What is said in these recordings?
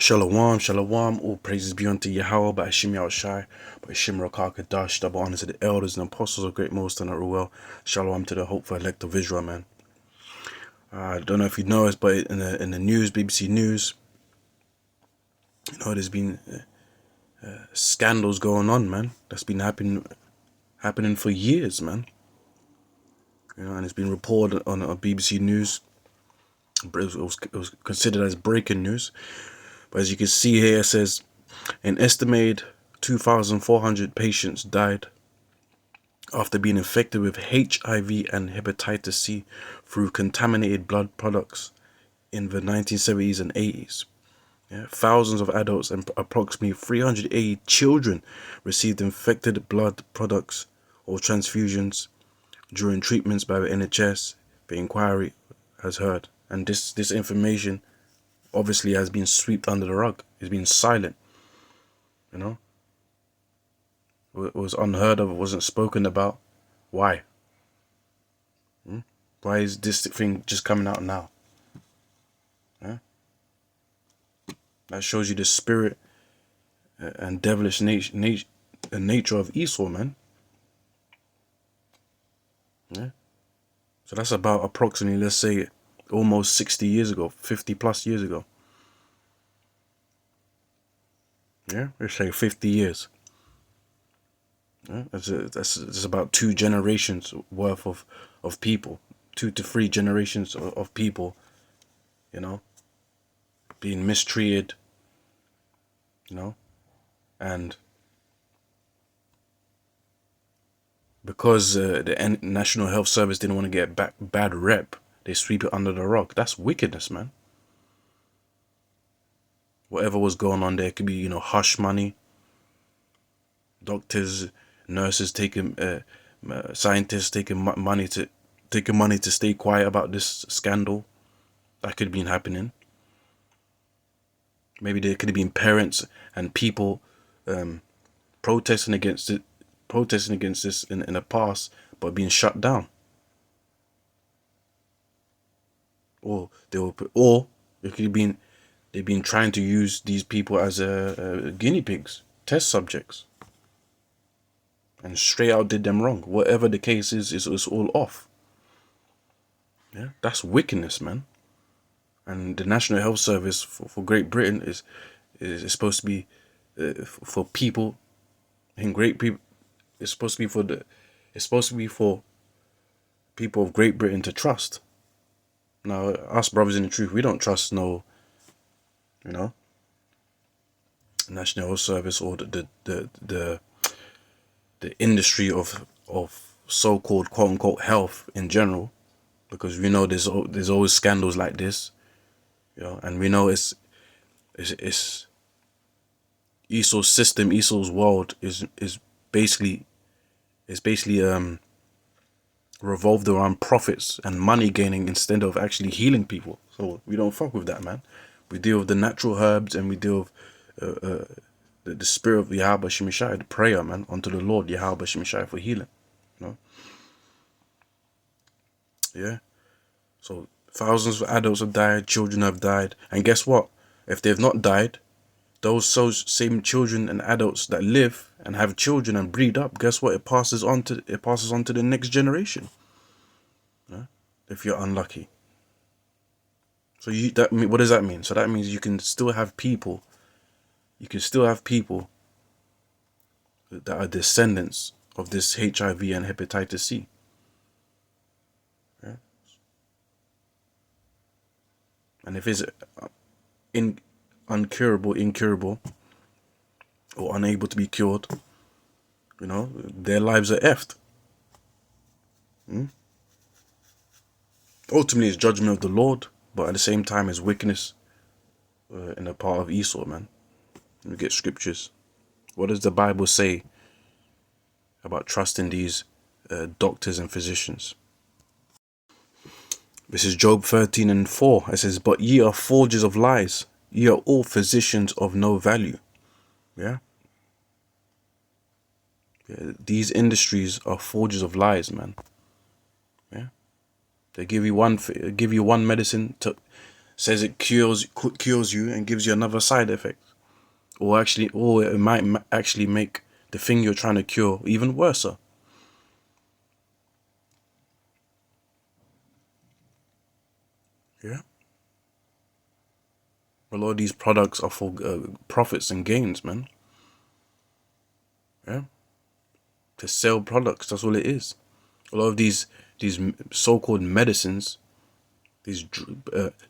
Shalom, shalom, all praises be unto Yahweh, by Hashem Yahushai, by Hashem Rakakadash, double honor to the elders and apostles of Great Most and Ruel. Shalom to the hopeful elect of Israel, man. I don't know if you know this, but in the news, BBC News, you know, there's been scandals going on, man. That's been happening for years, man. You know, and it's been reported on BBC News. It was considered as breaking news. But as you can see here, it says an estimated 2,400 patients died after being infected with HIV and hepatitis C through contaminated blood products in the 1970s and 80s. Yeah, thousands of adults and approximately 380 children received infected blood products or transfusions during treatments by the NHS, the inquiry has heard. And this information obviously has been swept under the rug. It's been silent, you know. It was unheard of. It wasn't spoken about. Why? Why is this thing just coming out now? Yeah? That shows you the spirit and devilish nature of Esau, man. Yeah. So that's about approximately, let's say, almost 60 years ago, 50 plus years ago. Yeah, let's say 50 years. Yeah? That's about 2 generations worth of people, 2 to 3 generations of people, you know, being mistreated, you know, and because the National Health Service didn't want to get bad rep, they sweep it under the rug. That's wickedness, man. Whatever was going on there, it could be, you know, hush money, doctors, nurses taking, scientists taking money to stay quiet about this scandal. That could have been happening. Maybe there could have been parents and people protesting against this in the past, but being shut down. Or it could have been they've been trying to use these people as guinea pigs, test subjects, and straight out did them wrong. Whatever the case is, it's all off. Yeah, that's wickedness, man. And the National Health Service for Great Britain is supposed to be for people in Great people. It's supposed to be for people of Great Britain to trust. Now, us brothers in the truth, we don't trust no, you know, National Health Service or the industry of so-called quote unquote health in general, because we know there's always scandals like this, you know, and we know it's Esau's system, Esau's world is basically revolved around profits and money gaining instead of actually healing people. So we don't fuck with that, man. We deal with the natural herbs, and we deal with the spirit of Yahweh Shemishai, the prayer, man, unto the Lord Yahweh Shemishai for healing. You know? Yeah. So thousands of adults have died, children have died, and guess what? If they've not died, those same children and adults that live and have children and breed up, guess what? It passes on to the next generation. Yeah? If you're unlucky. So what does that mean? So that means you can still have people. You can still have people that are descendants of this HIV and hepatitis C. Yeah? And if it's incurable, or unable to be cured, you know, their lives are effed. Ultimately, it's judgment of the Lord, but at the same time, it's wickedness in the part of Esau, man. We get scriptures. What does the Bible say about trusting these doctors and physicians? This is Job 13:4. It says, "But ye are forgers of lies. Ye are all physicians of no value." Yeah. These industries are forgers of lies, man. Yeah. They give you one medicine says it cures you and gives you another side effect, or it might actually make the thing you're trying to cure even worse. Yeah. A lot of these products are for profits and gains, man. Yeah. To sell products, that's all it is. A lot of these so-called medicines, these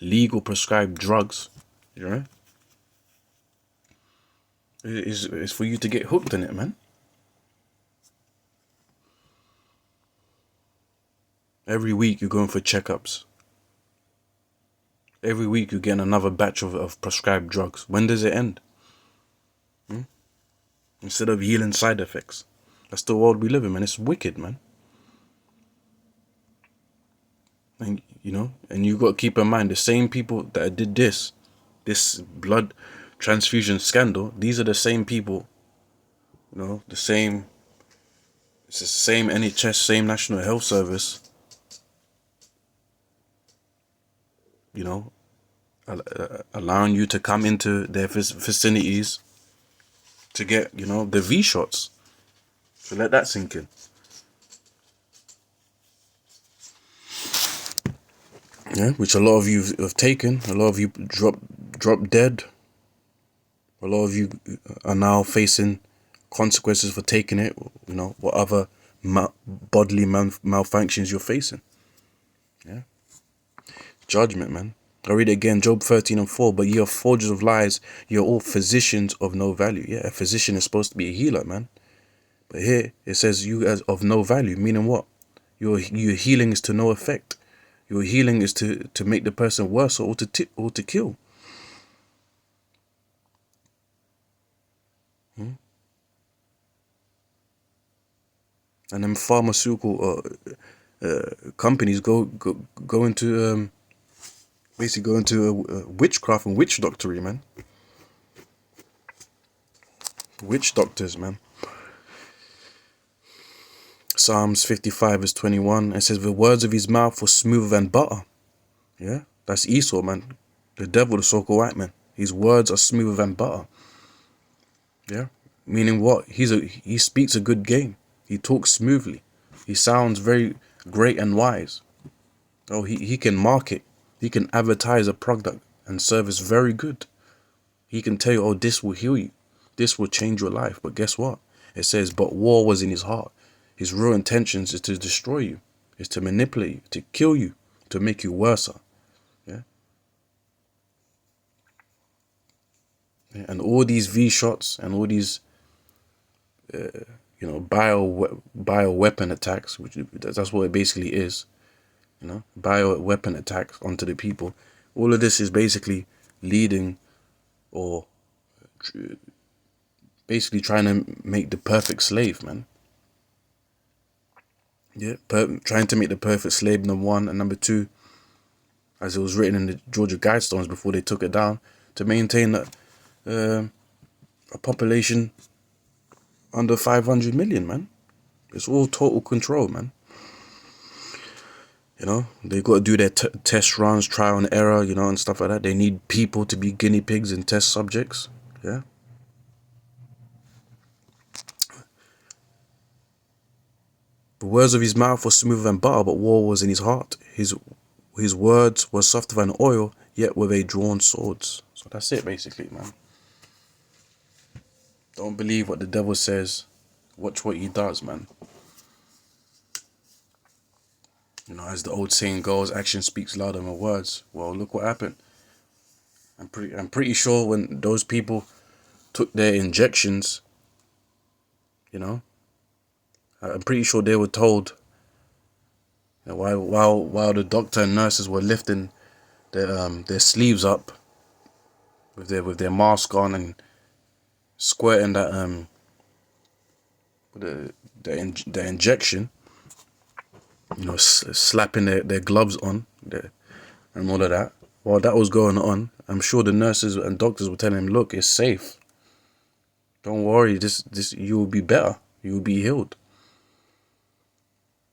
legal prescribed drugs, you know, is for you to get hooked in it, man. Every week you're going for checkups. Every week you're getting another batch of prescribed drugs. When does it end? Instead of healing side effects. That's the world we live in, man. It's wicked, man. And and you got to keep in mind the same people that did this blood transfusion scandal. These are the same people, the same. It's the same NHS, same National Health Service. Allowing you to come into their vicinities to get, the V shots. So let that sink in. Yeah, which a lot of you have taken. A lot of you drop dead. A lot of you are now facing consequences for taking it. What other bodily malfunctions you're facing. Yeah, judgment, man. I read it again, Job 13:4. But ye are forgers of lies. You're all physicians of no value. Yeah, a physician is supposed to be a healer, man. But here it says you as of no value, meaning what? Your healing is to no effect. Your healing is to make the person worse or to kill. And then pharmaceutical companies go into basically go into witchcraft and witch doctory, man. Witch doctors, man. Psalms 55:21. It says the words of his mouth were smoother than butter. Yeah, that's Esau, man. The devil, the so-called white man. His words are smoother than butter. Yeah, meaning what? He speaks a good game. He talks smoothly. He sounds very great and wise. Oh, he can market. He can advertise a product and service very good. He can tell you, oh, this will heal you. This will change your life. But guess what? It says, but war was in his heart. His real intentions is to destroy you, is to manipulate you, to kill you, to make you worse. Yeah. And all these V shots and all these, bio weapon attacks, which that's what it basically is. Bio weapon attacks onto the people. All of this is basically leading or basically trying to make the perfect slave, man. Yeah, trying to make the perfect slave, number one, and number two, as it was written in the Georgia Guidestones before they took it down, to maintain a population under 500 million, man. It's all total control, man. They got to do their test runs, trial and error, and stuff like that. They need people to be guinea pigs and test subjects. Yeah. The words of his mouth were smoother than butter, but war was in his heart. His words were softer than oil, yet were they drawn swords. So that's it, basically, man. Don't believe what the devil says. Watch what he does, man. As the old saying goes, action speaks louder than words. Well, look what happened. I'm pretty sure when those people took their injections, I'm pretty sure they were told while the doctor and nurses were lifting their sleeves up with their mask on and squirting that the injection, slapping their gloves on and all of that. While that was going on, I'm sure the nurses and doctors were telling him, look, it's safe. Don't worry, this you will be better. You will be healed.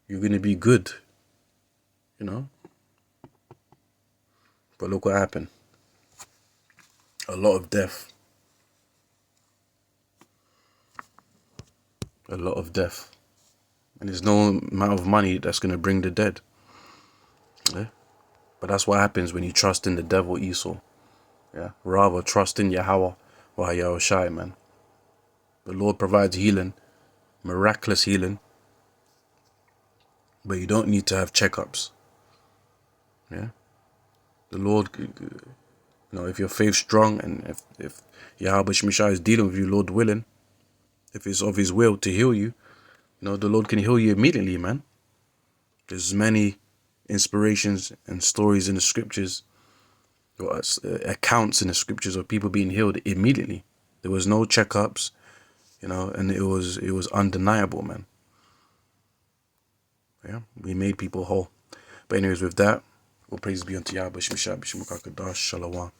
You're gonna be good. But look what happened. A lot of death. A lot of death. And there's no amount of money that's going to bring the dead. Yeah? But that's what happens when you trust in the devil, Esau. Yeah? Rather trust in Yahweh or Yahushai, man. The Lord provides healing, miraculous healing. But you don't need to have checkups. Yeah? The Lord, if your faith's strong and if Yahweh Shemishai is dealing with you, Lord willing, if it's of his will to heal you, the Lord can heal you immediately, man. There's many inspirations and stories in the scriptures, or accounts in the scriptures of people being healed immediately. There was no checkups, and it was undeniable, man. Yeah, we made people whole. But anyways, with that, all praise be unto Yahweh Shemishai B'Shemukah Kadash Shalom.